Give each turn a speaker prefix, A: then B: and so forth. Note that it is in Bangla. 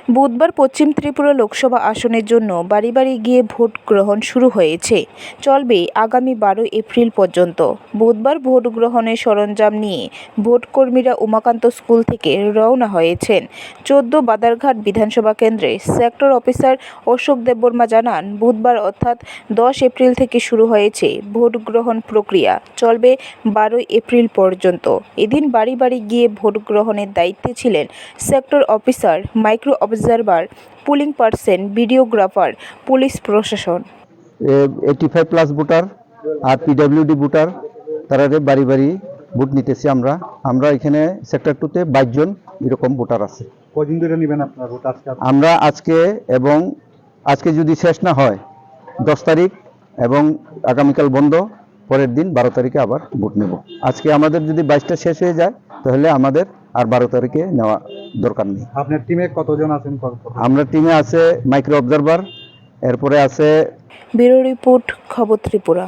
A: বুধবার পশ্চিম ত্রিপুরা লোকসভা আসনের জন্য বাড়ি বাড়ি গিয়ে ভোট গ্রহণ শুরু হয়েছে। চলবে আগামী 12 এপ্রিল পর্যন্ত। বুধবার ভোট গ্রহণের সরঞ্জাম নিয়ে ভোটকর্মীরা উমাকান্ত স্কুল থেকে রওনা হয়েছেন। 14 বাদারঘাট বিধানসভা কেন্দ্রে সেক্টর অফিসার অশোক দেববর্মা জানান, বুধবার অর্থাৎ 10 এপ্রিল থেকে শুরু হয়েছে ভোট গ্রহণ প্রক্রিয়া, চলবে 12 এপ্রিল পর্যন্ত। এদিন বাড়ি বাড়ি গিয়ে ভোট গ্রহণের দায়িত্বে ছিলেন sector officer, micro observer, polling person, videographer, police প্রশাসন।
B: 85+ ভোটার আর পিডব্লিউডি ভোটার তারা বাড়ি বাড়ি ভোট নিতেছি। আমরা এখানে সেক্টর 2-তে 22 জন এরকম ভোটার আছে।
C: কদিন ধরে নেবেন আপনার ভোট?
B: আমরা আজকে যদি শেষ না হয় 10 তারিখ এবং আগামীকাল বন্ধ, পরের দিন 12 তারিখে আবার ভোট নেব। আজকে আমাদের যদি 22টা শেষ হয়ে যায় তাহলে আমাদের আর 12 তারিখে নেওয়া দরকার নেই।
C: আপনার টিমে কতজন আছেন?
B: আমরা টিমে আছে মাইক্রো অবজারভার, এরপরে আছে।
A: ব্যুরো রিপোর্ট, খবর ত্রিপুরা।